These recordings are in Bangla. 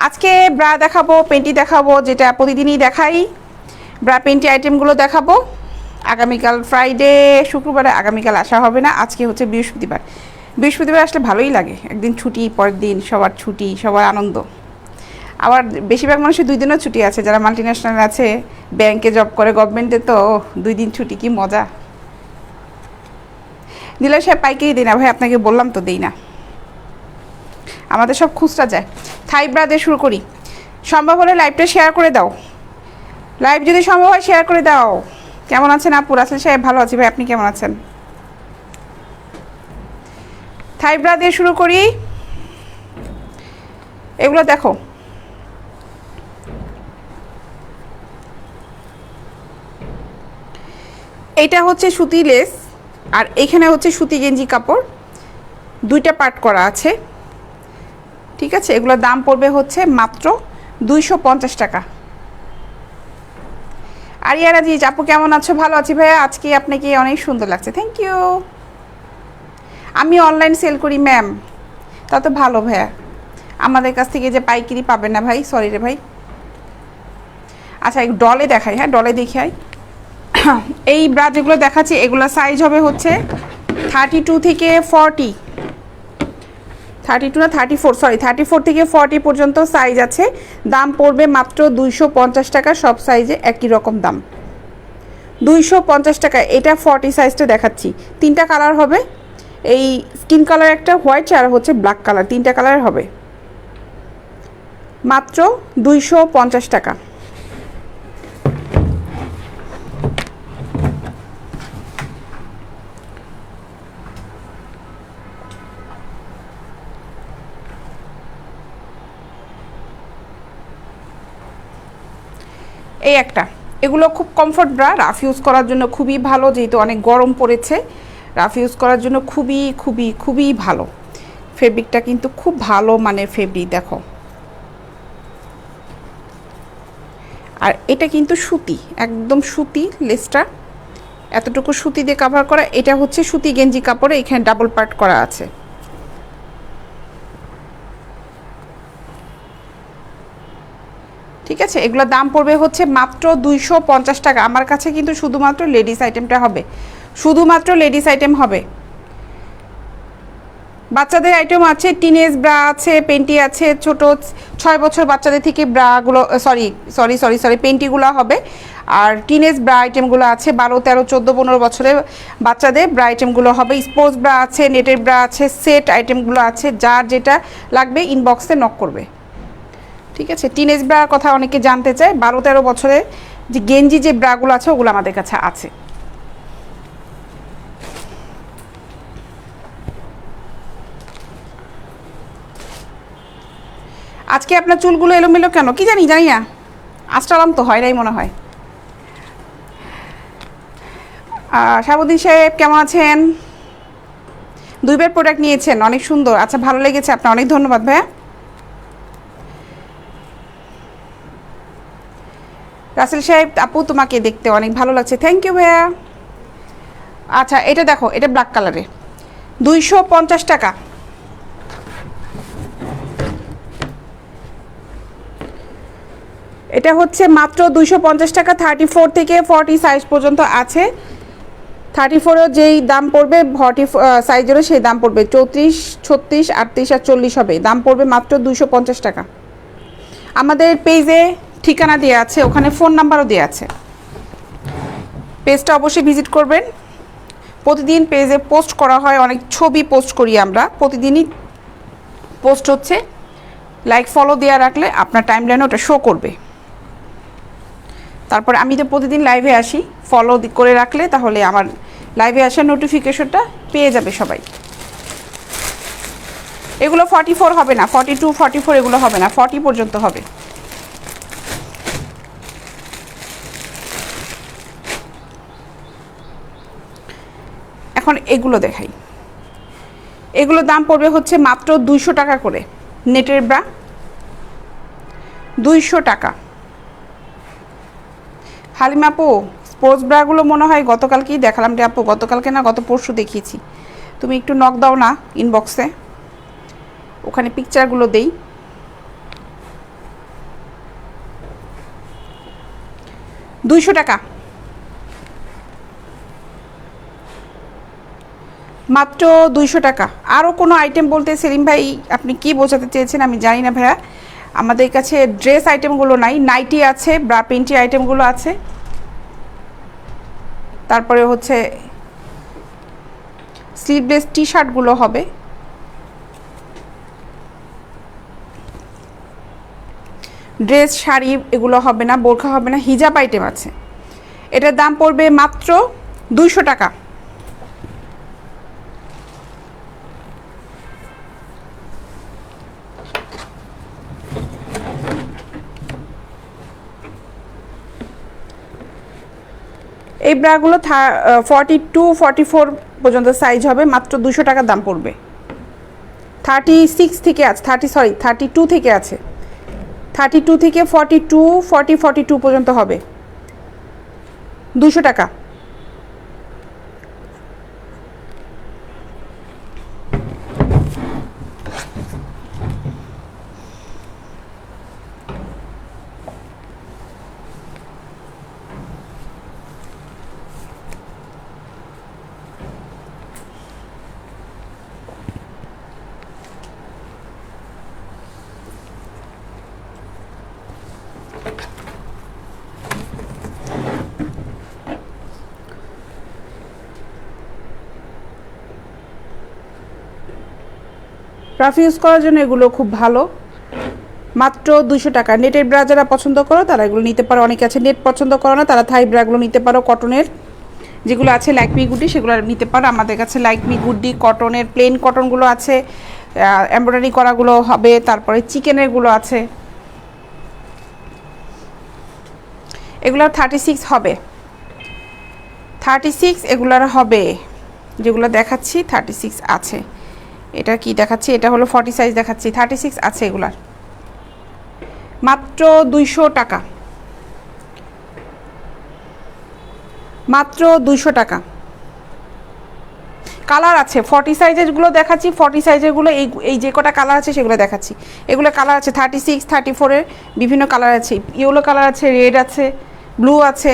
আজকে ব্রা দেখাবো, পেন্টি দেখাবো, যেটা প্রতিদিনই দেখাই। ব্রা পেন্টি আইটেমগুলো দেখাবো। আগামীকাল ফ্রাইডে, শুক্রবারে আগামীকাল আসা হবে না, আজকে হচ্ছে বৃহস্পতিবার। বৃহস্পতিবার আসলে ভালোই লাগে, একদিন ছুটি, পরের দিন সবার ছুটি, সবার আনন্দ। আবার বেশিরভাগ মানুষের 2 দিনও ছুটি আছে, যারা মাল্টি ন্যাশনাল আছে, ব্যাংকে জব করে, গভর্নমেন্টে তো 2 দিন ছুটি, কি মজা। দিলাই সাহেব পাইকারি দিই না ভাই, আপনাকে বললাম তো দিই না, আমাদের সব খুচরা যায়। থাই ব্রা দিয়ে শুরু করি। সম্ভব হলে লাইভটা শেয়ার করে দাও, লাইভ যদি সম্ভব হয় শেয়ার করে দাও। কেমন আছেন আপু? রাসেল সাহেব ভালো আছি ভাই, আপনি কেমন আছেন? থাই ব্রা দিয়ে শুরু করি। এগুলো দেখো, এইটা হচ্ছে সুতি লেস, আর এখানে হচ্ছে সুতি গেঞ্জি কাপড়, 2টা পার্ট করা আছে। ঠিক আছে, এগুলোর দাম পড়বে হচ্ছে মাত্র 250 টাকা। আরিয়া রাজিজ আপু কেমন আছো? ভালো আছি ভাইয়া, আজকে আপনাকে অনেক সুন্দর লাগছে, থ্যাংক ইউ। আমি অনলাইন সেল করি ম্যাম। তা তো ভালো ভাইয়া, আমাদের কাছ থেকে যে পাইকারি পাবেন না ভাই, সরি রে ভাই। আচ্ছা ডলে দেখাই, হ্যাঁ ডলে দেখাই। এই ব্রা যেগুলো দেখাচ্ছি এগুলো সাইজ হবে হচ্ছে 32 থেকে 40, 32 না 34, সরি 34 থেকে 40 পর্যন্ত সাইজ আছে। দাম পড়বে মাত্র 250 টাকা, সব সাইজে একই রকম দাম, 250 টাকা। এটা 40 সাইজটা দেখাচ্ছি, 3টা কালার হবে, এই স্কিন কালার একটা, হোয়াইট আর হচ্ছে ব্ল্যাক কালার, 3টা কালার হবে, মাত্র 250 টাকা। এই একটা, এগুলো খুব কমফোর্ট ব্রা, রাফ ইউজ করার জন্য খুবই ভালো, যেহেতু অনেক গরম পড়েছে, রাফ ইউজ করার জন্য খুবই খুবই খুবই ভালো। ফেব্রিকটা কিন্তু খুব ভালো মানের ফেব্রিক, দেখো। আর এটা কিন্তু সুতি, একদম সুতি, লেসটা এতটুকু সুতি দিয়ে কাভার করা। এটা হচ্ছে সুতি গেঞ্জি কাপড়ে, এখানে ডাবল পার্ট করা আছে। ঠিক আছে, এগুলোর দাম পড়বে হচ্ছে মাত্র 250 টাকা। আমার কাছে কিন্তু শুধুমাত্র লেডিস আইটেমটা হবে, শুধুমাত্র লেডিস আইটেম হবে। বাচ্চাদের আইটেম আছে, টিনেজ ব্রা আছে, পেন্টি আছে, ছোট 6 বছর বাচ্চাদের থেকে ব্রাগুলো, সরি সরি সরি সরি পেন্টিগুলো হবে। আর টিনেজ ব্রা আইটেমগুলো আছে 12, 13, 14, 15 বছরের বাচ্চাদের ব্রা আইটেমগুলো হবে। স্পোর্টস ব্রা আছে, নেটের ব্রা আছে, সেট আইটেমগুলো আছে, যার যেটা লাগবে ইনবক্সে নক করবে। ঠিক আছে, টিনেজ ব্রার কথা অনেকে জানতে চায়, 12, 13 বছরের যে গেঞ্জি যে ব্রাগুলো আছে ওগুলো আমাদের কাছে আছে। আজকে আপনার চুলগুলো এলোমেলো কেন কি জানি না, আজটালাম তো হয় নাই মনে হয়। শাহাবুদ্দিন সাহেব কেমন আছেন? 2বার প্রোডাক্ট নিয়েছেন, অনেক সুন্দর। আচ্ছা ভালো লেগেছে আপনার, অনেক ধন্যবাদ ভাইয়া। রাসেল সাহেব আপু তোমাকে দেখতে অনেক ভালো লাগছে, থ্যাংক ইউ ভাইয়া। আচ্ছা এটা দেখো, এটা ব্ল্যাক কালারে, 250 টাকা। এটা হচ্ছে মাত্র 250 টাকা। 34 থেকে 40 সাইজ পর্যন্ত আছে। 34এও যেই দাম পড়বে, 40 সাইজেরও সেই দাম পড়বে, 34, 36, 38 আর 40 হবে, দাম পড়বে মাত্র 250 টাকা। আমাদের পেজে ঠিকানা দেওয়া আছে, ওখানে ফোন নাম্বারও দেওয়া আছে, পেজটা অবশ্যই ভিজিট করবেন। প্রতিদিন পেজে পোস্ট করা হয়, অনেক ছবি পোস্ট করি আমরা, প্রতিদিনই পোস্ট হচ্ছে। লাইক ফলো দেওয়া রাখলে আপনার টাইমলাইনে ওটা শো করবে। তারপরে আমি তো প্রতিদিন লাইভে আসি, ফলো করে রাখলে তাহলে আমার লাইভে আসার নোটিফিকেশনটা পেয়ে যাবে সবাই। এগুলো 44 হবে না, 42, 44 এগুলো হবে না, 40 পর্যন্ত হবে। এখন এগুলো দেখাই, এগুলো দাম পড়বে হচ্ছে মাত্র 200 টাকা করে। নেটের ব্রা 200 টাকা। হালিমা আপু স্পোর্টস ব্রাগুলো মনে হয় গতকালকেই দেখালাম রে আপু, গতকালকে না গত পরশু দেখিয়েছি। তুমি একটু নক দাও না ইনবক্সে, ওখানে পিকচারগুলো দেই। টাকা, মাত্র 200 টাকা। আরও কোনো আইটেম বলতে সেলিম ভাই আপনি কি বোঝাতে চেয়েছেন আমি জানি না ভাইয়া, আমাদের কাছে ড্রেস আইটেমগুলো নাই, নাইটি আছে, ব্রা পেন্টি আইটেমগুলো আছে, তারপরে হচ্ছে স্লিভলেস টি শার্টগুলো হবে, ড্রেস শাড়ি এগুলো হবে না, বোরখা হবে না, হিজাব আইটেম আছে। এটার দাম পড়বে মাত্র 200 টাকা। এই ব্রাগুলো 42-44 পর্যন্ত সাইজ হবে, মাত্র 200 টাকা দাম পড়বে। 36 থেকে আছে, 32 থেকে আছে, 32 থেকে 42 পর্যন্ত হবে, 200 টাকা। রাফ ইউজ করার জন্য এগুলো খুব ভালো, মাত্র 200 টাকা। নেটের ব্রা যারা পছন্দ করো তারা এগুলো নিতে পারো, অনেকে আছে নেট পছন্দ করো না তারা থাই ব্রাগুলো নিতে পারো, কটনের যেগুলো আছে লাইকমি গুডি সেগুলো নিতে পারো। আমাদের কাছে লাইকমি গুডি কটনের প্লেন কটনগুলো আছে, এমব্রয়ডারি করাগুলো হবে, তারপরে চিকেনেরগুলো আছে, এগুলো 36 হবে, 36 এগুলার হবে, যেগুলো দেখাচ্ছি 36 আছে। এটা কি দেখাচ্ছি, এটা হলো 40 সাইজ দেখাচ্ছি, 36 আছে এগুলার, মাত্র 200 টাকা, মাত্র 200 টাকা। কালার আছে 40 সাইজেরগুলো দেখাচ্ছি, 40 সাইজেরগুলো এই যে কটা কালার আছে সেগুলো দেখাচ্ছি। এগুলো কালার আছে 36, 34-এর বিভিন্ন কালার আছে, ইয়েলো কালার আছে, রেড আছে, ব্লু আছে।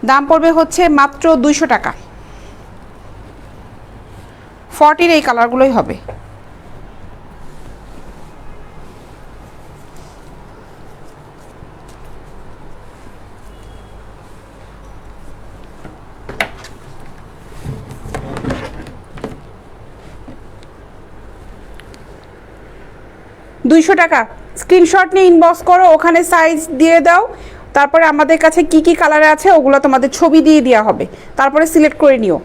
দাম পড়বে হচ্ছে মাত্র 200 টাকা। 40-এর এই কালারগুলোই হবে। টাকা স্ক্রিনশট নিয়ে ইনবক্স করো, ওখানে সাইজ দিয়ে দাও, তারপরে আমাদের কাছে কি কি কালারে আছে ওগুলো তোমাদের ছবি দিয়ে দেওয়া হবে, তারপরে সিলেক্ট করে নিও।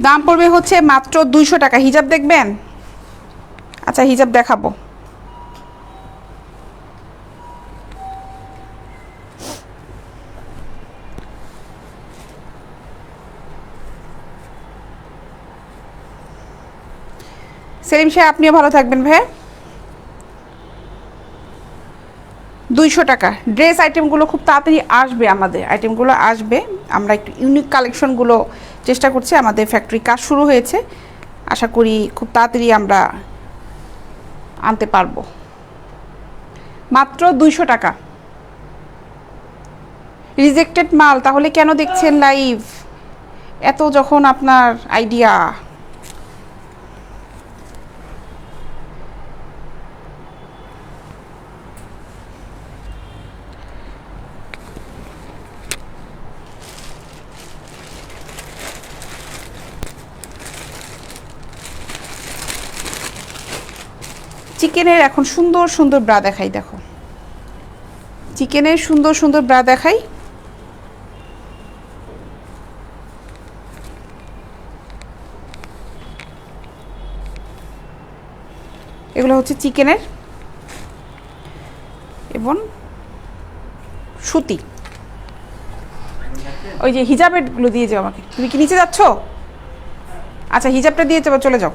দাম পড়বে হচ্ছে মাত্র 200 টাকা। হিজাব দেখবেন? আচ্ছা হিজাব দেখাবো। সেলিম সাহেব আপনিও ভালো থাকবেন ভাই। 200 টাকা। ড্রেস আইটেমগুলো খুব তাড়াতাড়ি আসবে, আমাদের আইটেমগুলো আসবে, আমরা একটু ইউনিক কালেকশনগুলো চেষ্টা করছি, আমাদের ফ্যাক্টরি কাজ শুরু হয়েছে, আশা করি খুব তাড়াতাড়ি আমরা আনতে পারবো। মাত্র 200 টাকা। রিজেক্টেড মাল, তাহলে কেন দেখছেন লাইভ? এত যখন আপনার আইডিয়া। চিকেনের এখন সুন্দর সুন্দর ব্রা দেখাই, দেখো চিকেনের সুন্দর সুন্দর ব্রা দেখাই। এগুলো হচ্ছে চিকেনের এবং সুতি। ওই যে হিজাবেরগুলো দিয়ে যাও আমাকে। তুমি কি নিচে যাচ্ছ? আচ্ছা হিজাবটা দিয়ে যাবো, চলে যাও।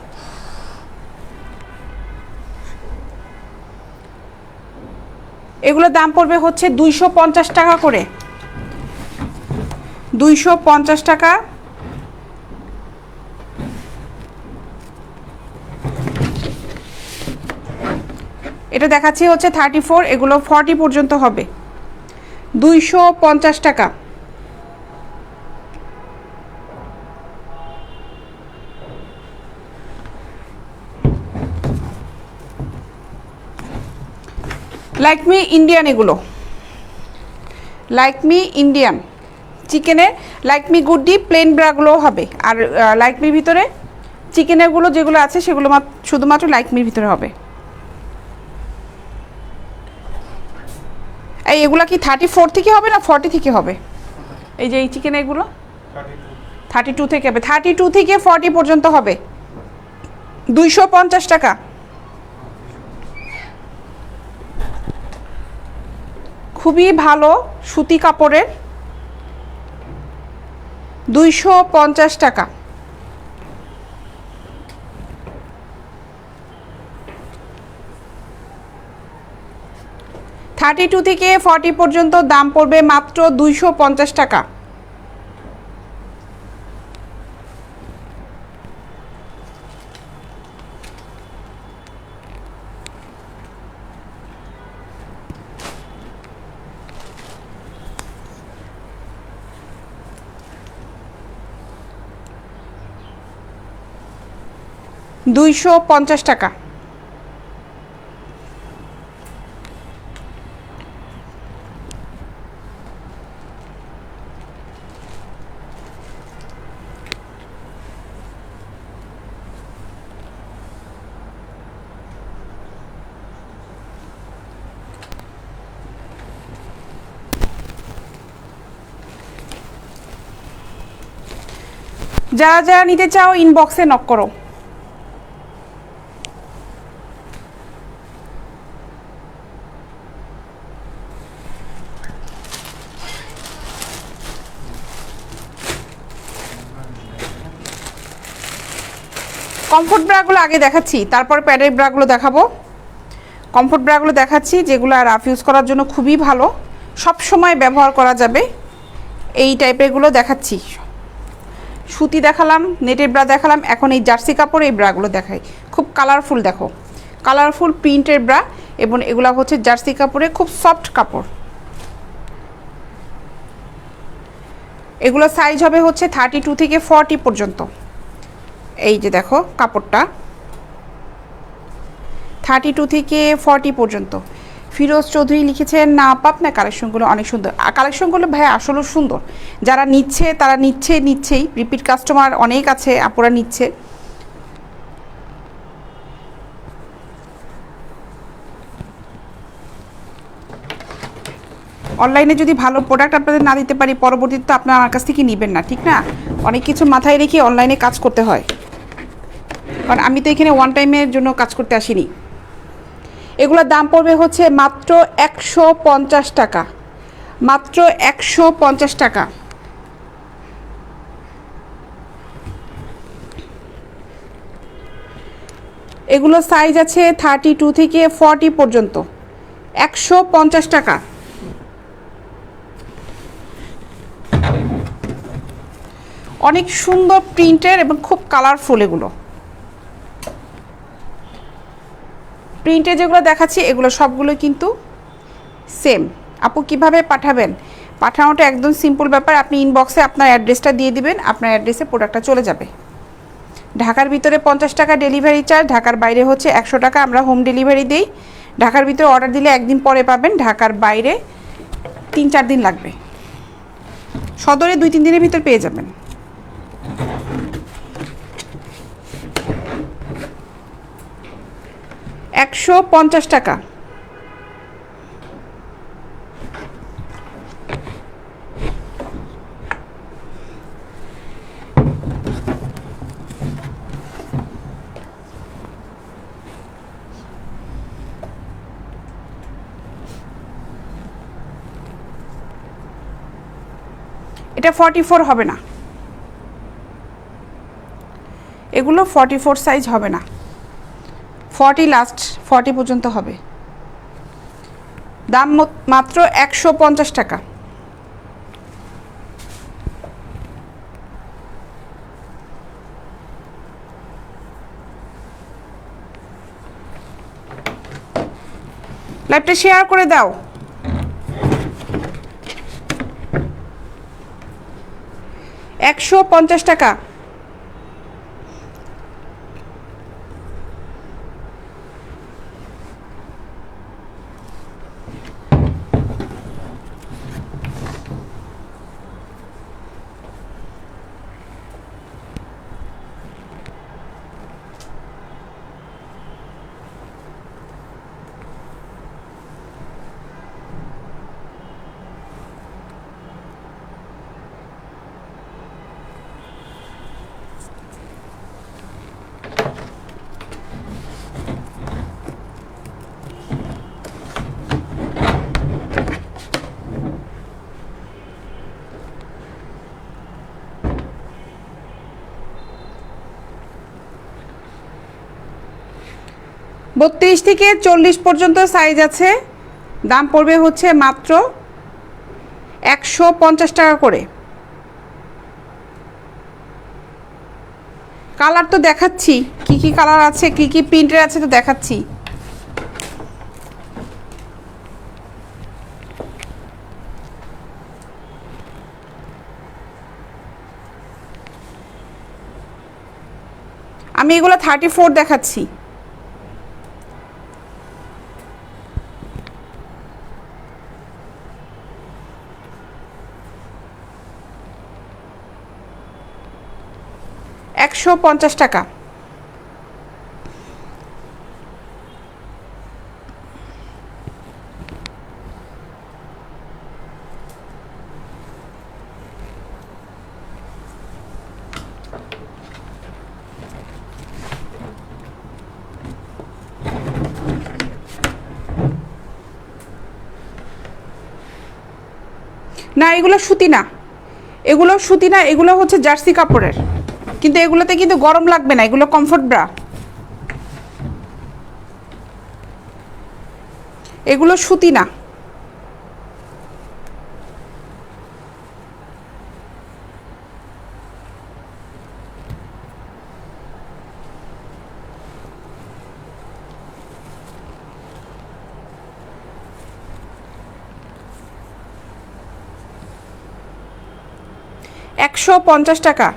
এগুলোর দাম পড়বে হচ্ছে 250 টাকা করে, 250 টাকা। এটা দেখাচ্ছি হচ্ছে 34, এগুলো 40 পর্যন্ত হবে, 250 টাকা। লাইকমি ইন্ডিয়ান, এগুলো লাইকমি ইন্ডিয়ান চিকেনের, লাইকমি গুড্ডি প্লেন ব্রাগুলো হবে। আর লাইকমির ভিতরে চিকেনেরগুলো যেগুলো আছে সেগুলো শুধুমাত্র লাইকমির ভিতরে হবে। এই এগুলো কি 34 থেকে হবে না 40 থেকে হবে? এই যে এই চিকেন, এগুলো 32 থেকে হবে, 32 থেকে 40 পর্যন্ত হবে, 250 টাকা। খুবই ভালো সুতি কাপড়ের, 250 টাকা। থার্টি টু থেকে 40 পর্যন্ত দাম পড়বে মাত্র 250 টাকা। $250 টাকা। যারা যারা নিতে চাও ইনবক্সে নক করো। কমফোর্ট ব্রাগুলো আগে দেখাচ্ছি, তারপর প্যাডের ব্রাগুলো দেখাবো। কমফোর্ট ব্রাগুলো দেখাচ্ছি যেগুলো রাফ ইউজ করার জন্য খুবই ভালো, সব সময় ব্যবহার করা যাবে। এই টাইপেরগুলো দেখাচ্ছি, সুতি দেখালাম, নেটের ব্রা দেখালাম, এখন এই জার্সি কাপড় এই ব্রাগুলো দেখাই। খুব কালারফুল, দেখো কালারফুল প্রিন্টের ব্রা, এবং এগুলো হচ্ছে জার্সি কাপড়ে, খুব সফট কাপড়। এগুলো সাইজ হবে হচ্ছে 32 থেকে 40 পর্যন্ত। এই যে দেখো কাপড়টা 32 থেকে 40 পর্যন্ত। ফিরোজ চৌধুরী লিখেছেন, না আপা আপনার কালেকশনগুলো অনেক সুন্দর। কালেকশনগুলো ভাই আসলেও সুন্দর, যারা নিচ্ছে তারা নিচ্ছেই, রিপিট কাস্টমার অনেক আছে, আপুরা নিচ্ছে। অনলাইনে যদি ভালো প্রোডাক্ট আপনাদের না দিতে পারি, পরবর্তীতে তো আপনার আমার কাছ থেকে নেবেন না, ঠিক না? অনেক কিছু মাথায় রেখে অনলাইনে কাজ করতে হয়, কারণ আমি তো এখানে ওয়ান টাইমের জন্য কাজ করতে আসিনি। এগুলোর দাম পড়বে হচ্ছে মাত্র 150 টাকা, মাত্র 150 টাকা। এগুলো সাইজ আছে 32 থেকে 40 পর্যন্ত, 150 টাকা। অনেক সুন্দর প্রিন্টের এবং খুব কালারফুল। এগুলো প্রিন্টে যেগুলো দেখাচ্ছি এগুলো সবগুলো কিন্তু সেম। আপু কিভাবে পাঠাবেন? পাঠানোটা একদম সিম্পল ব্যাপার, আপনি ইনবক্সে আপনার অ্যাড্রেসটা দিয়ে দিবেন, আপনার অ্যাড্রেসে প্রোডাক্টটা চলে যাবে। ঢাকার ভিতরে 50 টাকা ডেলিভারি চার্জ, ঢাকার বাইরে হচ্ছে 100 টাকা, আমরা হোম ডেলিভারি দিই। ঢাকার ভিতরে অর্ডার দিলে একদিন পরে পাবেন, ঢাকার বাইরে 3-4 দিন লাগবে, সদরে 2-3 দিনের ভিতর পেয়ে যাবেন। $150 টাকা। এটা 44 হবে না, এগুলো 44 সাইজ হবে না, 40 লাস্ট, 40 পর্যন্ত হবে। দাম মাত্র 150 টাকা। লাইভটা শেয়ার করে দাও। $150। বত্রিশ থেকে 40 পর্যন্ত সাইজ আছে। দাম পড়বে হচ্ছে মাত্র $150 করে। কালার তো দেখাচ্ছি, কি কি কালার আছে, কি কি প্রিন্টের আছে তো দেখাচ্ছি। আমি এগুলো 34 দেখাচ্ছি। $150। না এগুলো সুতি না, এগুলো সুতি না, এগুলো হচ্ছে জার্সি কাপড়ের, কিন্তু এগুলোতে কিন্তু গরম লাগবে না, এগুলো কমফোর্ট ব্রা। এগুলো সুতি না। $150।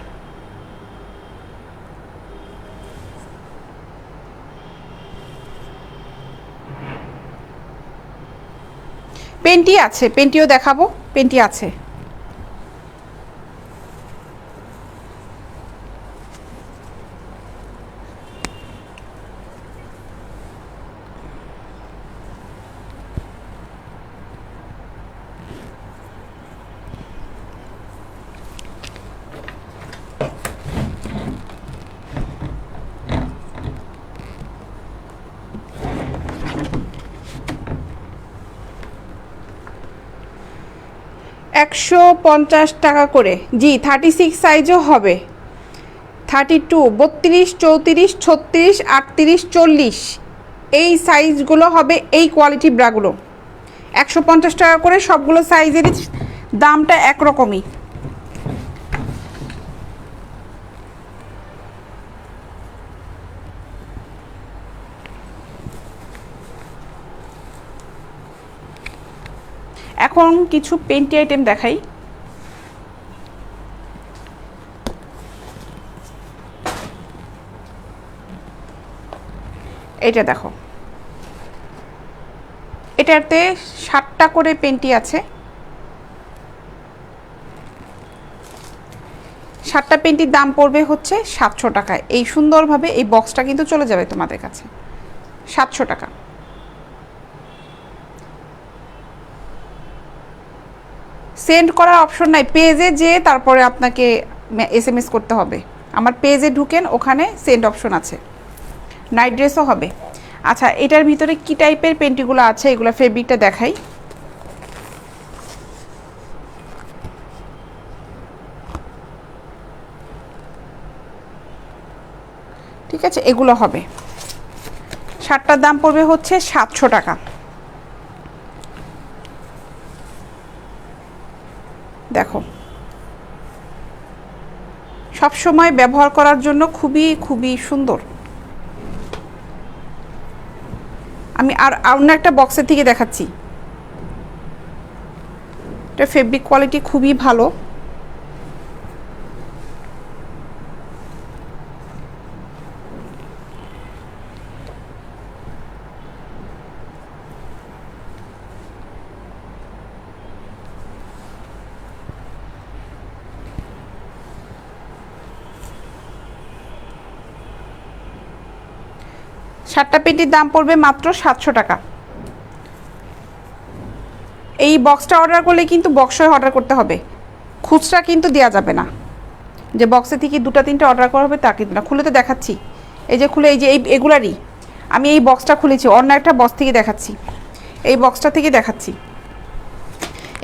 পেন্টি আছে, পেন্টিও দেখাবো, পেন্টি আছে। $150 করে। জি 36 সাইজও হবে, 32, 32, 34, 36, 38, 40 এই সাইজগুলো হবে, এই কোয়ালিটি ব্রাগুলো। $150 করে, সবগুলো সাইজেরই দামটা একরকমই। এখন কিছু পেন্টি আইটেম দেখাই। এটা দেখো, এটাতে 7টা করে পেন্টি আছে। 7টা পেন্টির দাম পড়বে হচ্ছে $700। এই সুন্দরভাবে এই বক্সটা কিন্তু চলে যাবে তোমাদের কাছে $700। সেন্ড করার অপশন নাই, পেজে যে তারপরে আপনাকে SMS করতে হবে। আমার পেজে ঢুকেন, ওখানে সেন্ড অপশন আছে। নাইট ড্রেসও হবে। আচ্ছা, এটার ভিতরে কি টাইপের পেন্টিগুলো আছে এগুলো ফেব্রিকটা দেখাই। ঠিক আছে, এগুলো হবে। 7টার দাম পড়বে হচ্ছে $700। দেখো, সব সময় ব্যবহার করার জন্য খুবই খুবই সুন্দর। আমি আর অন্য একটা বক্সের থেকে দেখাচ্ছি। এটা ফেব্রিক কোয়ালিটি খুবই ভালো। শার্টটা পেন্টির দাম পড়বে মাত্র 700 টাকা। এই বক্সটা অর্ডার করলে কিন্তু বক্সে অর্ডার করতে হবে, খুচরা কিন্তু দেওয়া যাবে না। যে বক্সে থেকে 2-3টে অর্ডার করা হবে তা কিন্তু না। খুলে তো দেখাচ্ছি, এই যে খুলে, এই যে এগুলারই আমি এই বক্সটা খুলেছি, অন্য একটা বক্স থেকে দেখাচ্ছি, এই বক্সটা থেকে দেখাচ্ছি।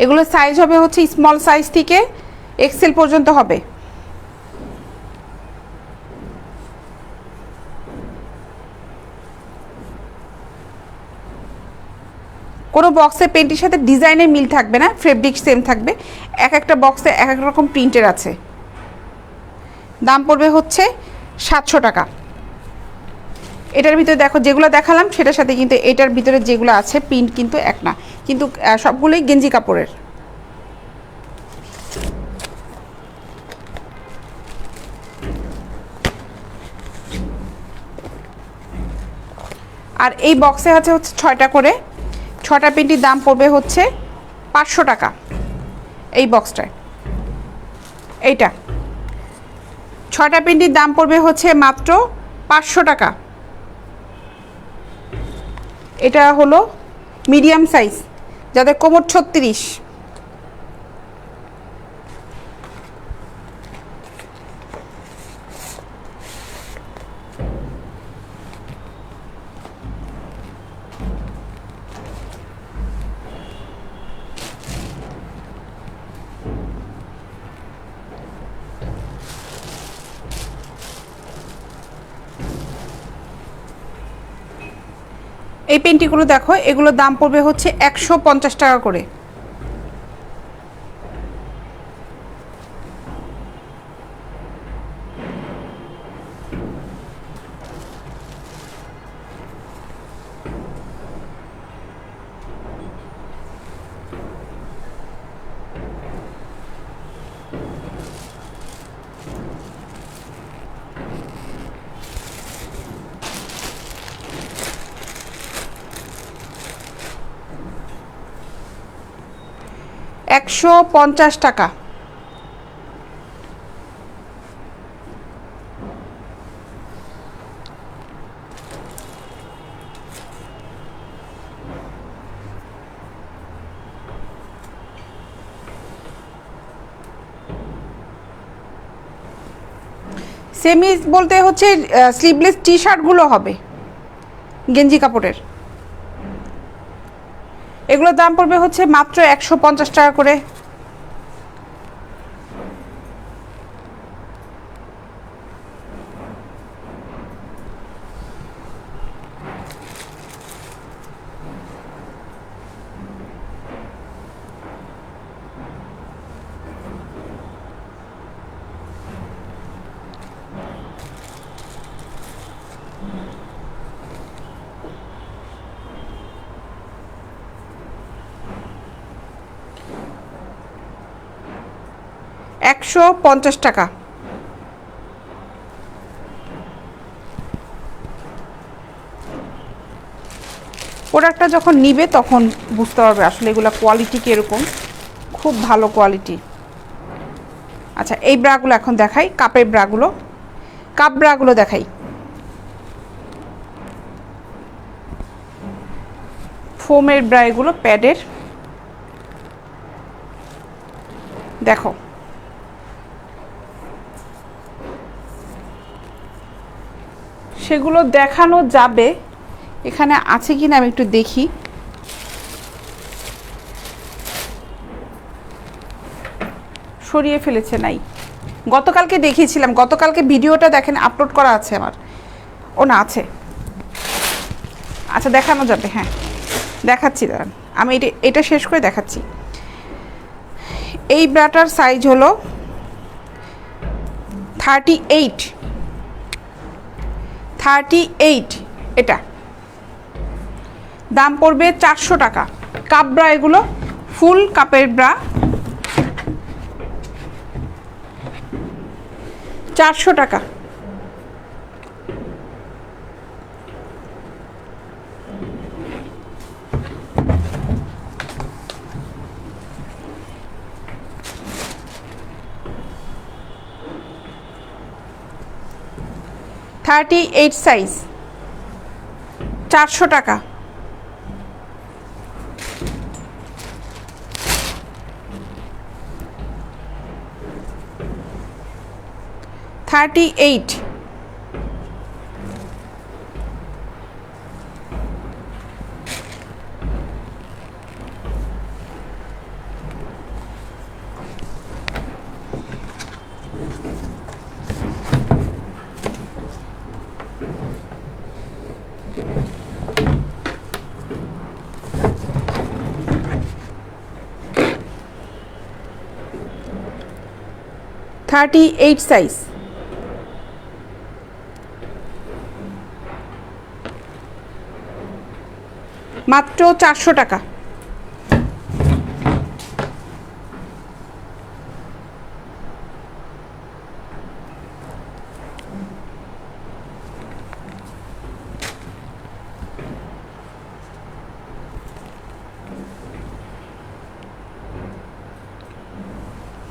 এগুলোর সাইজ হবে হচ্ছে স্মল সাইজ থেকে এক্সেল পর্যন্ত হবে। কোনো বক্সে পেন্টের সাথে ডিজাইনের মিল থাকবে না, ফেব্রিক সেম থাকবে। এক একটা বক্সে এক এক রকম প্রিন্টের আছে। দাম পড়বে হচ্ছে 700 টাকা। এটার ভিতরে দেখো যেগুলো দেখালাম সেটার সাথে কিন্তু এটার ভিতরে যেগুলো আছে প্রিন্ট কিন্তু এক না, কিন্তু সবগুলোই গেঞ্জি কাপড়ের। আর এই বক্সে আছে হচ্ছে 6টা করে, 6টা পেন্টির দাম পড়বে হচ্ছে 500 টাকা। এই বক্সটায় এইটা 6টা পেন্টির দাম পড়বে হচ্ছে মাত্র 500 টাকা। এটা হলো মিডিয়াম সাইজ, যাদের কোমর 36। এই পেন্টিগুলো দেখো, এগুলোর দাম পড়বে হচ্ছে 150 টাকা করে। $150 টাকা। সেমি বলতে হচ্ছে স্লিভলেস টি শার্টগুলো হবে গেঞ্জি কাপড়ের। এগুলোর দাম পড়বে হচ্ছে মাত্র 150 টাকা করে। $150 টাকা। প্রোডাক্টটা যখন নিবে তখন বুঝতে পারবে আসলে এগুলো কোয়ালিটি কীরকম, খুব ভালো কোয়ালিটি। আচ্ছা, এই ব্রাগুলো এখন দেখাই, কাপের ব্রাগুলো, কাপ ব্রাগুলো দেখাই। ফোমের ব্রা, এগুলো প্যাডের। দেখো সেগুলো দেখানো যাবে, এখানে আছে কি না আমি একটু দেখি। সরিয়ে ফেলেছে, নাই। গতকালকে দেখিয়েছিলাম, গতকালকে ভিডিওটা দেখেন আপলোড করা আছে আমার। ও না, আছে। আচ্ছা, দেখানো যাবে, হ্যাঁ দেখাচ্ছি, দাঁড়ান আমি এটা শেষ করে দেখাচ্ছি। এই ব্রাটার সাইজ হলো 38। এটা দাম পড়বে 400 টাকা। কাপ ব্রা এগুলো, ফুল কাপের ব্রা, 400 টাকা। থার্টি এইট সাইজ, 400 টাকা। 38, সাইজ, মাত্র 400 টাকা।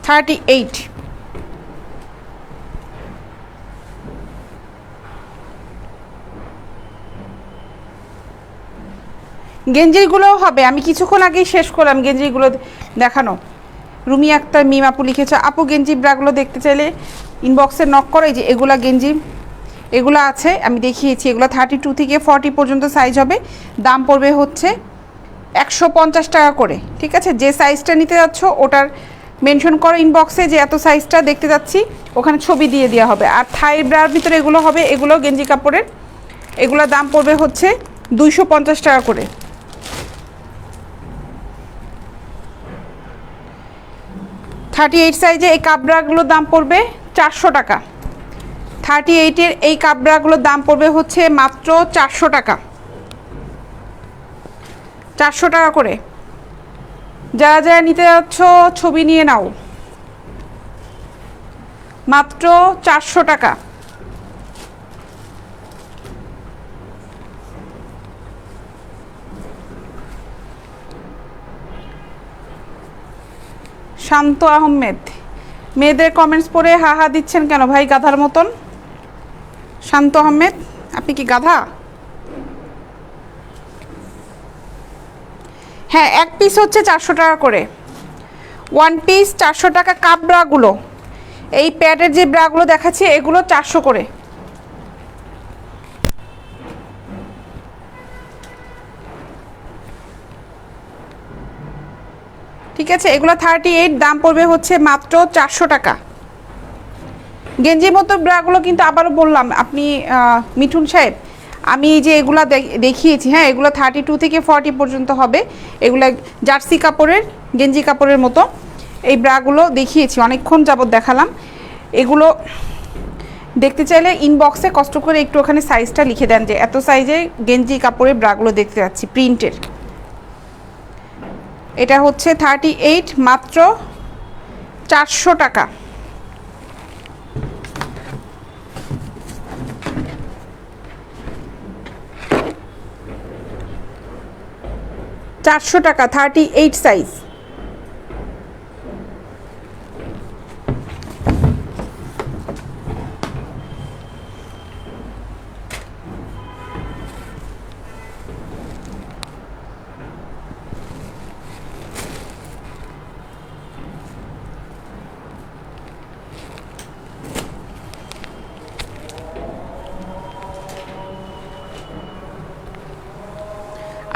থার্টি এইট, গেঞ্জিগুলোও হবে, আমি কিছুক্ষণ আগেই শেষ করলাম গেঞ্জিগুলো দেখানো। রুমি আক্তার মিম আপু লিখেছে, আপু গেঞ্জি ব্রাগুলো দেখতে চাইলে ইনবক্সে নক করে। যে এগুলা গেঞ্জি, এগুলো আছে আমি দেখিয়েছি, এগুলো 32 থেকে 40 পর্যন্ত সাইজ হবে। দাম পড়বে হচ্ছে 150 টাকা করে। ঠিক আছে, যে সাইজটা নিতে যাচ্ছ ওটার মেনশন করো ইনবক্সে যে এত সাইজটা দেখতে যাচ্ছি, ওখানে ছবি দিয়ে দেওয়া হবে। আর থাই ব্রার ভিতরে এগুলো হবে, এগুলো গেঞ্জি কাপড়ের, এগুলোর দাম পড়বে হচ্ছে 250 টাকা করে। 38 সাইজে এই কাপড়াগুলোর দাম পড়বে 400 টাকা। 38-এর এই কাপড়াগুলোর দাম পড়বে হচ্ছে মাত্র 400 টাকা, 400 টাকা করে। যারা যারা নিতে যাচ্ছ ছবি নিয়ে নাও, মাত্র 400 টাকা। শান্ত আহমেদ, মেয়েদের কমেন্টস পড়ে হা হা দিচ্ছেন কেন ভাই গাধার মতন? শান্ত আহমেদ, আপনি কি গাধা? হ্যাঁ, এক পিস হচ্ছে 400 টাকা করে, ওয়ান পিস 400 টাকা। কাপ ব্রাগুলো, এই প্যাডের যে ব্রাগুলো দেখাচ্ছি এগুলো 400 করে। ঠিক আছে, এগুলো 38, দাম পড়বে হচ্ছে মাত্র 400 টাকা। গেঞ্জির মতো ব্রাগুলো কিন্তু আবারও বললাম, আপনি মিঠুন সাহেব, আমি যে এগুলো দেখিয়েছি, হ্যাঁ এগুলো 32 থেকে 40 পর্যন্ত হবে। এগুলো জার্সি কাপড়ের, গেঞ্জি কাপড়ের মতো এই ব্রাগুলো দেখিয়েছি, অনেকক্ষণ যাবত দেখালাম। এগুলো দেখতে চাইলে ইনবক্সে কষ্ট করে একটু ওখানে সাইজটা লিখে দেন যে এত সাইজে গেঞ্জি কাপড়ের ব্রাগুলো দেখতে যাচ্ছি প্রিন্টের। এটা হচ্ছে 38, মাত্র 400 টাকা। 400 টাকা, 38 সাইজ।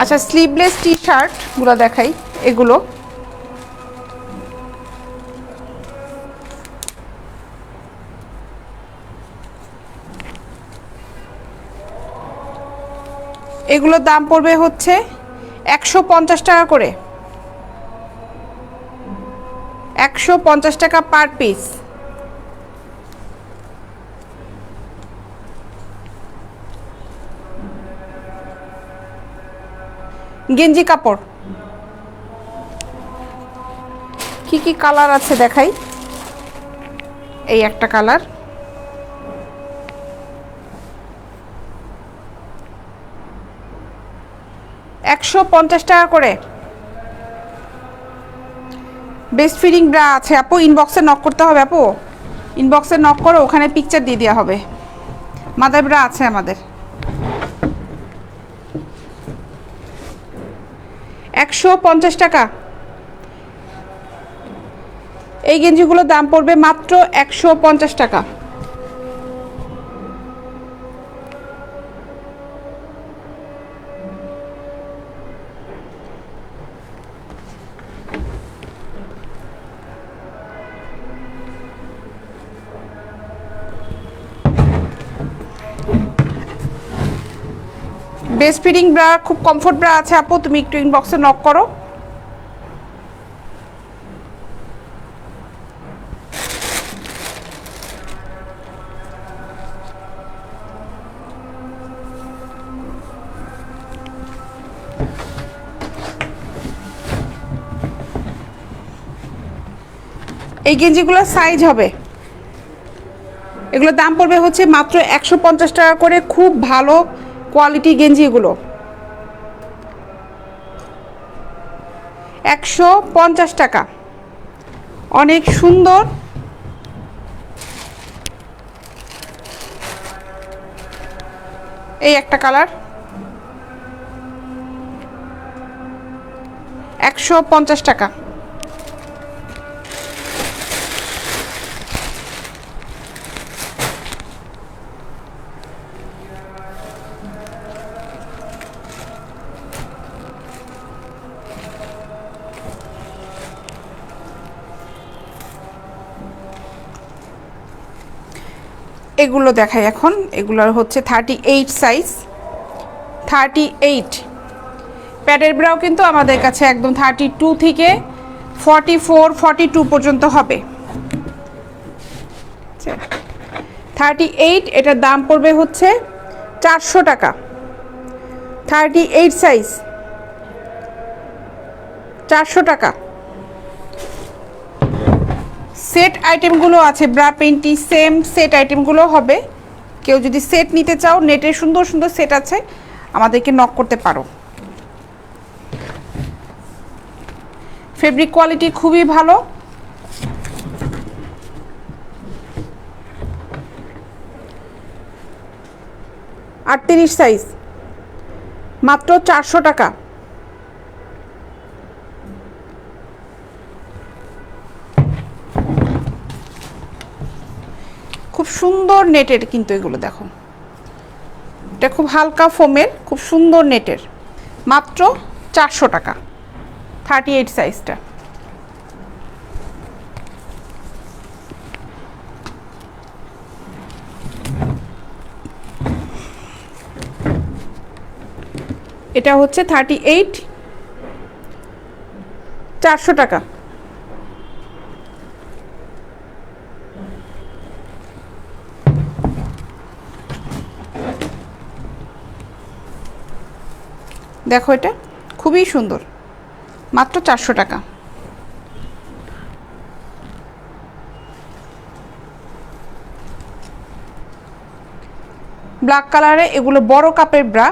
আচ্ছা, স্লিভলেস টি শার্টগুলো দেখাই। এগুলো এগুলোর দাম পড়বে হচ্ছে 150 টাকা করে, 150 টাকা পার পিস। গেঞ্জি কাপড়। কি কি কালার আছে দেখাই। এই একটা কালার, 150 টাকা করে। বেস্ট ফিডিং ব্রা আছে আপু, ইনবক্সে নক করতে হবে আপু, ইনবক্সে নক করো, ওখানে পিকচার দিয়ে দেওয়া হবে। মাদার ব্রা আছে আমাদের, 150 টাকা। এই গেঞ্জিগুলোর দাম পড়বে মাত্র 150 টাকা। বেস্ট ফিডিং ব্রা, খুব কমফোর্ট ব্রা আছে আপু, তুমি একটু ইনবক্সে নক করো। এই গেঞ্জিগুলোর সাইজ হবে, এগুলোর দাম পড়বে হচ্ছে মাত্র 150 টাকা করে। খুব ভালো কোয়ালিটি গেঞ্জি এগুলো, 150 টাকা, অনেক সুন্দর। এই একটা কালার, 150 টাকা। এগুলো দেখাই এখন, এগুলোর হচ্ছে 38 সাইজ, 38। প্যাডের ব্রাও কিন্তু আমাদের কাছে একদম 32 থেকে 44 42 পর্যন্ত হবে। 38, এটার দাম পড়বে হচ্ছে 400 টাকা। 38 সাইজ, 400 টাকা। সেট আইটেমগুলো আছে, ব্রা পেন্টি সেম সেট আইটেমগুলো হবে। কেউ যদি সেট নিতে চাও, নেটের সুন্দর সুন্দর সেট আছে, আমাদেরকে নক করতে পারো। ফেব্রিক কোয়ালিটি খুবই ভালো। আটত্রিশ সাইজ, মাত্র 400 টাকা। খুব সুন্দর নেটের কিন্তু এগুলো দেখো, এটা খুব হালকা ফোমের, খুব সুন্দর নেটের, মাত্র 400 টাকা। 38 সাইজটা। এটা হচ্ছে 38, 400 টাকা। দেখো এটা খুবই সুন্দর, মাত্র 400 টাকা। ব্ল্যাক কালারে এগুলো বড় কাপের ব্রা,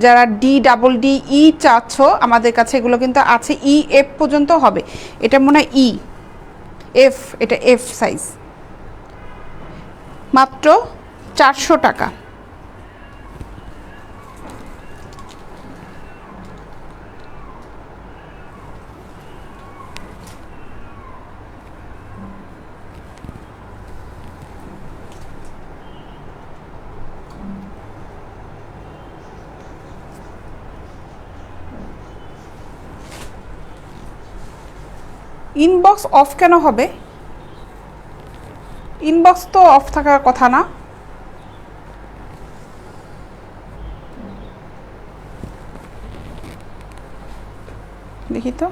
যারা DDE চাচ্ছ আমাদের কাছে এগুলো কিন্তু আছে, EF পর্যন্ত হবে। এটা মনে হয় EF, এটা F সাইজ, মাত্র 400 টাকা। ইনবক্স অফ কেন হবে? ইনবক্স তো অফ থাকার কথা না। দেখি তো,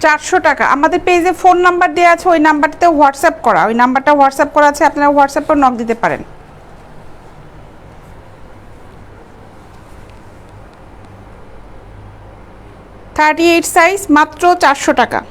400 টাকা। আমাদের পেজে ফোন নাম্বার দেওয়া আছে, ওই নাম্বারটাতে হোয়াটসঅ্যাপ করা, ওই নাম্বারটা হোয়াটসঅ্যাপ করা আছে, আপনারা হোয়াটসঅ্যাপে নক দিতে পারেন। 38 সাইজ মাত্র 400 টাকা।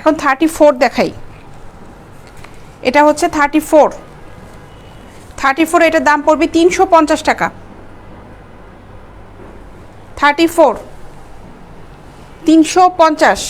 এখন 34 দেখাই। এটা হচ্ছে 34, এটার দাম পড়বে 350 টাকা। 34 350।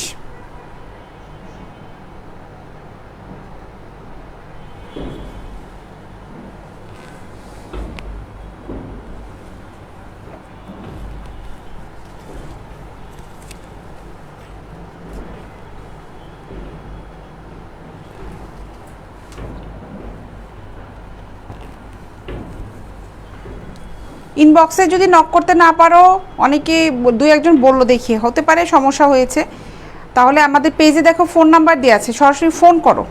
ইনবক্সে যদি নক করতে না পারো, অনেকে দুই একজন বললো, দেখিয়ে হতে পারে সমস্যা হয়েছে, তাহলে আমাদের পেজে দেখো ফোন নাম্বার দেওয়া আছে, সরাসরি ফোন করো।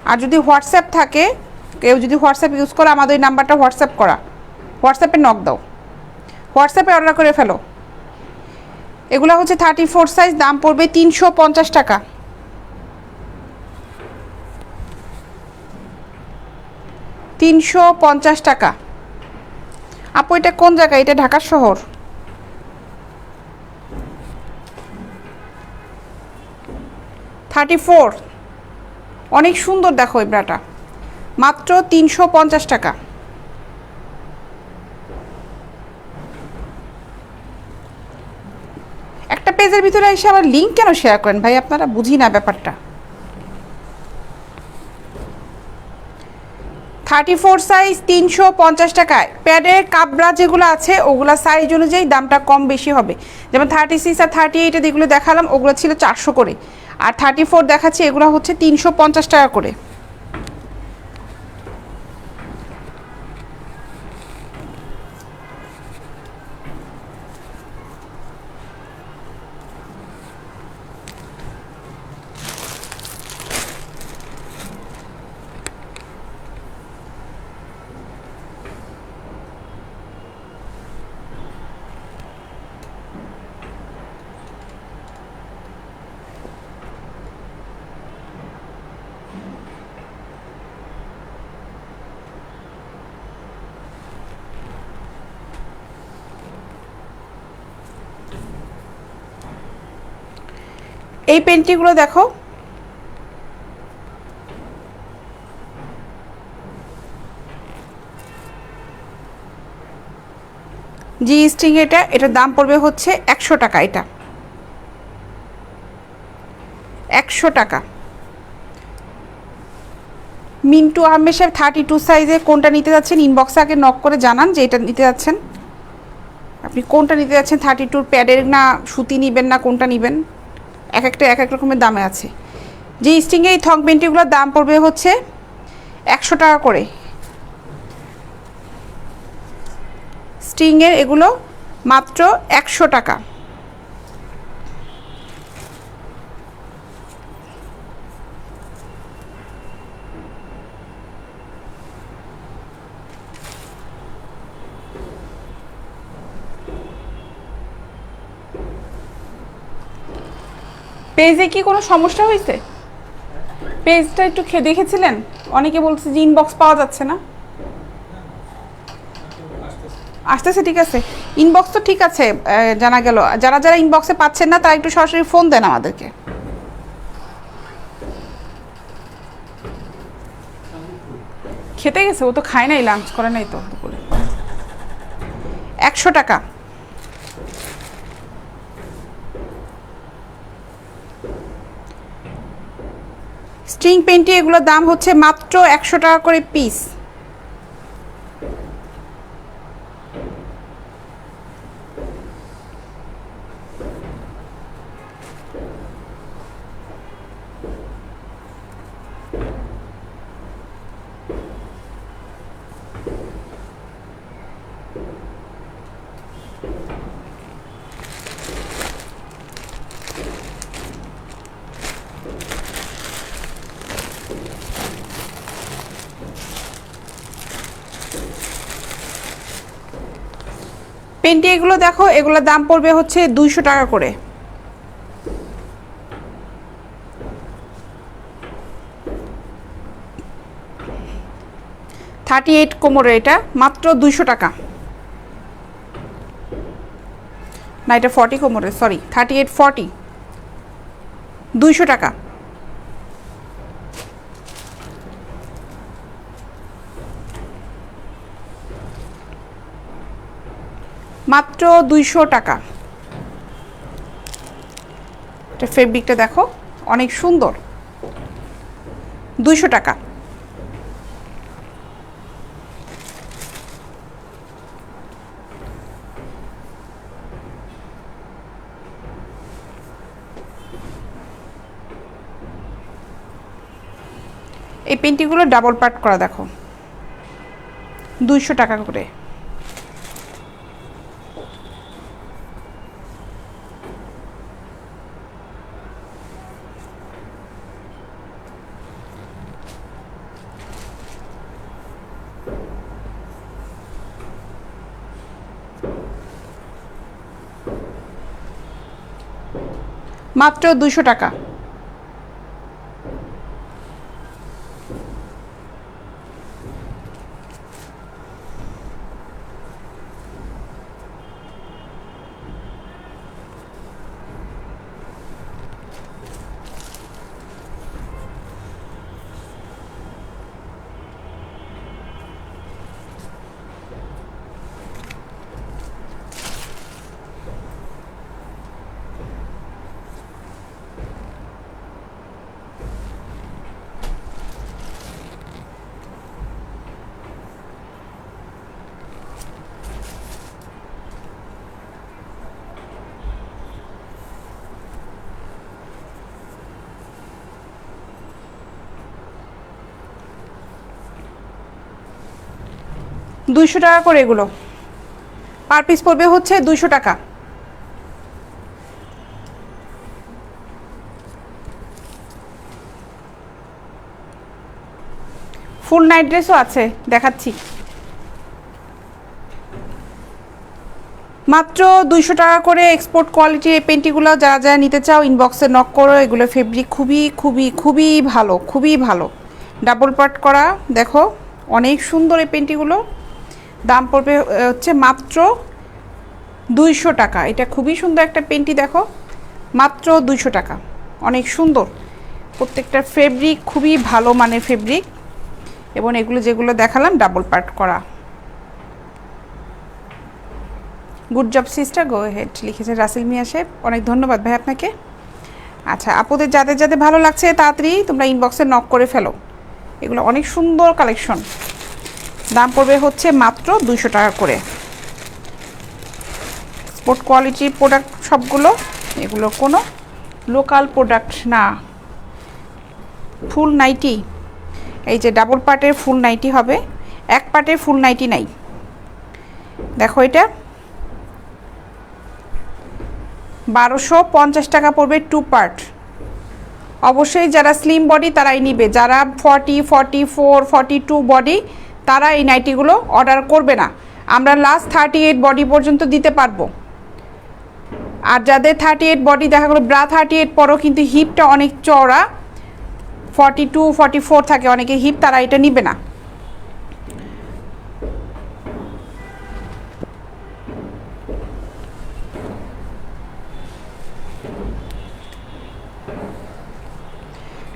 আর যদি হোয়াটসঅ্যাপ থাকে, কেউ যদি হোয়াটসঅ্যাপ ইউজ করো, আমাদের ওই নাম্বারটা হোয়াটসঅ্যাপ করা, হোয়াটসঅ্যাপে নক দাও, হোয়াটসঅ্যাপে অর্ডার করে ফেলো। এগুলো হচ্ছে 34 সাইজ, দাম পড়বে 350 টাকা। 350 টাকা। আপু এটা কোন জায়গা? এটা ঢাকা শহর। $34, অনেক সুন্দর দেখো এই ব্রাটা, মাত্র 350 টাকা। একটা পেজের ভিতরে এসে আবার লিঙ্ক কেন শেয়ার করেন ভাই আপনারা? বুঝি না ব্যাপারটা। 34 সাইজ 350 টাকায়। প্যাডের কাবরা যেগুলো আছে ওগুলো সাইজ অনুযায়ী দামটা কম বেশি হবে। যেমন 36 আর 38 যেগুলো দেখালাম ওগুলো ছিল 400 করে, আর 34 দেখাচ্ছি এগুলো হচ্ছে 350 টাকা করে। এই পেন্টিগুলো দেখো, জি স্ট্রিং, এটার দাম পড়বে হচ্ছে 100 টাকা। এটা 100 টাকা। মিন্টু আহমেদ সাহেব 32 সাইজে কোনটা নিতে যাচ্ছেন? ইনবক্সে আগে নক করে জানান যে এটা নিতে যাচ্ছেন। আপনি কোনটা নিতে যাচ্ছেন? 32 প্যাডের না সুতি নেবেন না কোনটা নেবেন? এক একটা এক এক রকমের দামে আছে। যে স্ট্রিংয়ে এই থং পেন্টিগুলোর দাম পড়বে হচ্ছে 100 টাকা করে। স্ট্রিংয়ের এগুলো মাত্র 100 টাকা। পেজে কি কোনো সমস্যা হয়েছে? পেজটা একটু দেখেছিলেন? অনেকে বলছে যে ইনবক্স পাওয়া যাচ্ছে না। আসতেছে, ঠিক আছে। ইনবক্স তো ঠিক আছে, জানা গেল। যারা যারা ইনবক্সে পাচ্ছেন না তারা একটু সরাসরি ফোন দেন আমাদেরকে। খেতে গেছে, ও তো খায় নাই, লাঞ্চ করে নাই তো দুপুরে। 100 টাকা। স্ট্রিং পেন্টি এগুলোর দাম হচ্ছে মাত্র 100 টাকা করে পিস। পেন্টি এগুলো দেখো, এগুলোর দাম পড়বে হচ্ছে 200 টাকা করে। $38 কোমরের, এটা মাত্র 200 টাকা। না, এটা 40 কোমরের, সরি 38 40, 200 টাকা। মাত্র 200 টাকা। এটা ফেব্রিকটা দেখো অনেক সুন্দর, 200 টাকা। এই পেন্টিগুলো ডাবল পার্ট করা, দেখো 200 টাকা করে। মাত্র 200 টাকা। $200 টাকা করে, এগুলো পার পিস পড়বে হচ্ছে 200 টাকা। ফুল নাইট ড্রেসও আছে, দেখাচ্ছি। মাত্র 200 টাকা করে এক্সপোর্ট কোয়ালিটির এই পেন্টিগুলো যারা যারা নিতে চাও ইনবক্সে নক করো। এগুলো ফেব্রিক খুবই খুবই খুবই ভালো, খুবই ভালো, ডাবল পার্ট করা, দেখো অনেক সুন্দর এই পেন্টিগুলো। দাম পড়বে হচ্ছে মাত্র 200 টাকা। এটা খুবই সুন্দর একটা পেন্টি, দেখো মাত্র 200 টাকা, অনেক সুন্দর। প্রত্যেকটা ফেব্রিক খুবই ভালো মানের ফেব্রিক, এবং এগুলো যেগুলো দেখালাম ডাবল পার্ট করা। গুড জব সিস্টার, গো হেড লিখেছে রাসেল মিয়া সাহেব, অনেক ধন্যবাদ ভাই আপনাকে। আচ্ছা আপুদের যাদের যাদের ভালো লাগছে তাড়াতাড়ি তোমরা ইনবক্সে নক করে ফেলো। এগুলো অনেক সুন্দর কালেকশন। দাম পড়বে হচ্ছে মাত্র 200 টাকা করে। স্পোর্ট কোয়ালিটির প্রোডাক্ট সবগুলো, এগুলো কোনো লোকাল প্রোডাক্ট না। ফুল নাইটি, এই যে ডাবল পার্টের ফুল নাইটি হবে, এক পার্টের ফুল নাইটি নাই। দেখো এটা 1250 টাকা পড়বে, 2 পার্ট। অবশ্যই যারা স্লিম বডি তারাই নিবে, যারা 40, 44, 42 বডি তারা এই নাইটিগুলো অর্ডার করবে না। আমরা লাস্ট 38 বডি পর্যন্ত দিতে পারবো। আর যাদের 38 বডি, দেখা গেলো ব্রা 38 পরও কিন্তু হিপটা অনেক চওড়া, 42, 44 থাকে অনেকে হিপ, তারা এটা নিবে না।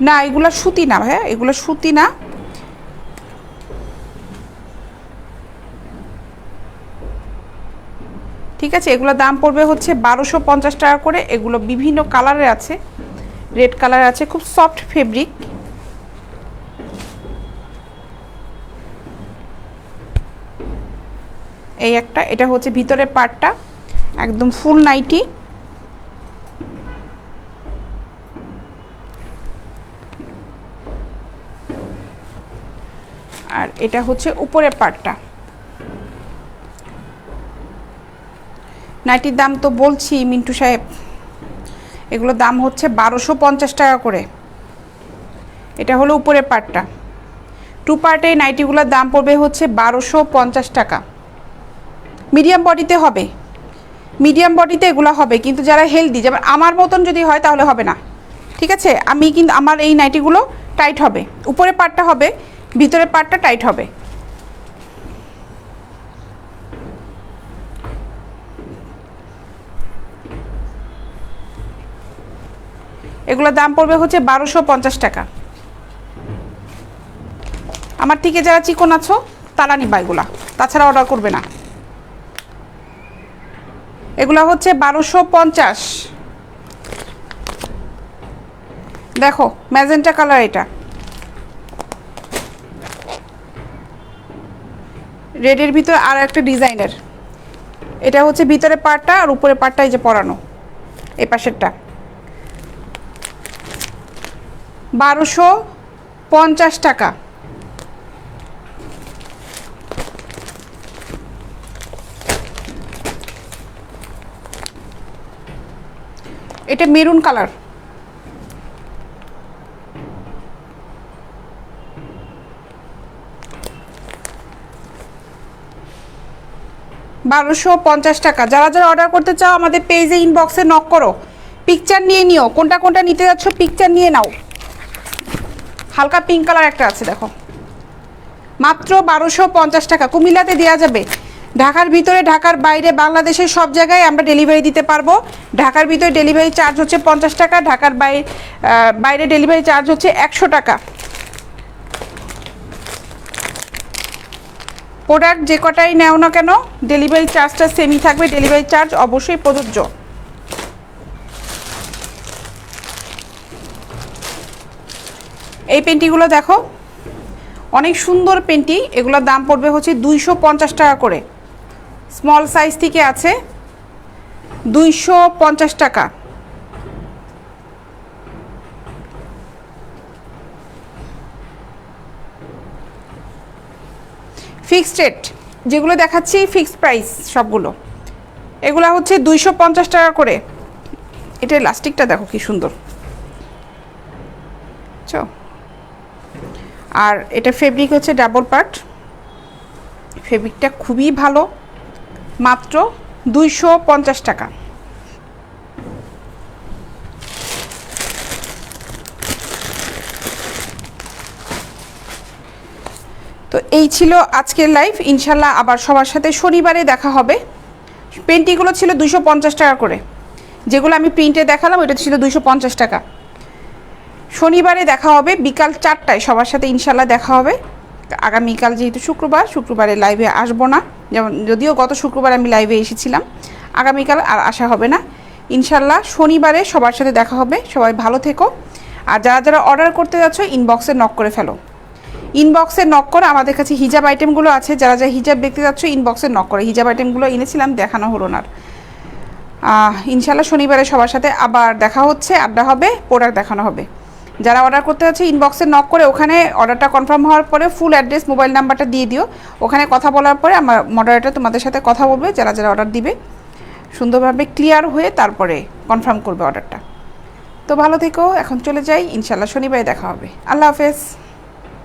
না এগুলো সুতি না ভাইয়া, এগুলো সুতি না। ঠিক আছে, এগুলো দাম পড়বে হচ্ছে 1250 টাকা করে। এগুলো বিভিন্ন কালারের আছে, রেড কালার আছে, খুব সফট ফেব্রিক, এই একটা, এটা হচ্ছে ভিতরের পার্টটা, একদম ফুল নাইটি। আর এটা হচ্ছে উপরের পার্টটা। নাইটির দাম তো বলছি মিন্টু সাহেব, এগুলোর দাম হচ্ছে 1250 টাকা করে। এটা হলো উপরের পার্টটা। 2 পার্টে নাইটিগুলোর দাম পড়বে হচ্ছে 1250 টাকা। মিডিয়াম বডিতে হবে, মিডিয়াম বডিতে এগুলো হবে, কিন্তু যারা হেলদি, যেমন আমার মতন যদি হয় তাহলে হবে না, ঠিক আছে? আমি কিন্তু আমার এই নাইটিগুলো টাইট হবে, উপরের পার্টটা হবে, ভিতরের পার্টটা টাইট হবে। এগুলোর দাম পড়বে হচ্ছে 1250 টাকা। আমার থেকে যারা চিকন আছো তারা নিবা এগুলা, তাছাড়া অর্ডার করবে না। এগুলা হচ্ছে 1250। দেখো ম্যাজেন্টা কালার, এটা রেডের ভিতরে আর একটা ডিজাইনের। এটা হচ্ছে ভিতরে পার্টটা আর উপরে পার্টটা এই যে পরানো, এই পাশেরটা। 1250 টাকা। এটা মেরুন কালার, $1250 টাকা। যারা যারা অর্ডার করতে চাও আমাদের পেজে ইনবক্সে নক করো, পিকচার নিয়ে নিও, কোনটা কোনটা নিতে যাচ্ছ পিকচার নিয়ে নাও। হালকা পিঙ্ক কালার একটা আছে দেখো, মাত্র 1250 টাকা। কুমিল্লাতে দেওয়া যাবে, ঢাকার ভিতরে ঢাকার বাইরে বাংলাদেশের সব জায়গায় আমরা ডেলিভারি দিতে পারবো। ঢাকার ভিতরে ডেলিভারি চার্জ হচ্ছে 50 টাকা, ঢাকার বাইরে ডেলিভারি চার্জ হচ্ছে 100 টাকা। প্রোডাক্ট যে কটাই নেও না কেন ডেলিভারি চার্জটা সেমই থাকবে, ডেলিভারি চার্জ অবশ্যই প্রযোজ্য। এই পেন্টিগুলো দেখো, অনেক সুন্দর পেন্টি। এগুলোর দাম পড়বে হচ্ছে 250 টাকা করে। স্মল সাইজ থেকে আছে 250 টাকা। ফিক্সড রেট, যেগুলো দেখাচ্ছি ফিক্সড প্রাইস সবগুলো। এগুলো হচ্ছে 250 টাকা করে। এটার ইলাস্টিকটা দেখো কি সুন্দর, বুঝছো? আর এটা ফেব্রিক হচ্ছে ডাবল পার্ট, ফেব্রিকটা খুবই ভালো, মাত্র 250 টাকা। তো এই ছিল আজকের লাইভ। ইনশাল্লাহ আবার সবার সাথে শনিবারে দেখা হবে। পেন্টিগুলো ছিল 250 টাকা করে, যেগুলো আমি প্রিন্টে দেখালাম ওইটা ছিল 250 টাকা। শনিবারে দেখা হবে বিকাল 4টায়, সবার সাথে ইনশাল্লাহ দেখা হবে। আগামীকাল যেহেতু শুক্রবারে লাইভে আসবো না, যেমন যদিও গত শুক্রবার আমি লাইভে এসেছিলাম, আগামীকাল আর আসা হবে না। ইনশাল্লাহ শনিবারে সবার সাথে দেখা হবে। সবাই ভালো থেকো। আর যারা যারা অর্ডার করতে যাচ্ছ ইনবক্সে নক করে ফেলো, ইনবক্সে নক করে। আমাদের কাছে হিজাব আইটেমগুলো আছে, যারা যারা হিজাব দেখতে যাচ্ছ ইনবক্সে নক করে। হিজাব আইটেমগুলো এনেছিলাম, দেখানো হলো না। ইনশাল্লাহ শনিবারে সবার সাথে আবার দেখা হচ্ছে, আড্ডা হবে, প্রোডাক্ট দেখানো হবে। যারা অর্ডার করতে যাচ্ছে ইনবক্সে নক করে, ওখানে অর্ডারটা কনফার্ম হওয়ার পরে ফুল অ্যাড্রেস মোবাইল নাম্বারটা দিয়ে দিও। ওখানে কথা বলার পরে আমার মডারেটর তোমাদের সাথে কথা বলবে, যারা যারা অর্ডার দিবে সুন্দরভাবে ক্লিয়ার হয়ে তারপরে কনফার্ম করবে অর্ডারটা। তো ভালো থেকো, এখন চলে যাই, ইনশাল্লাহ শনিবারে দেখা হবে। আল্লাহ হাফেজ।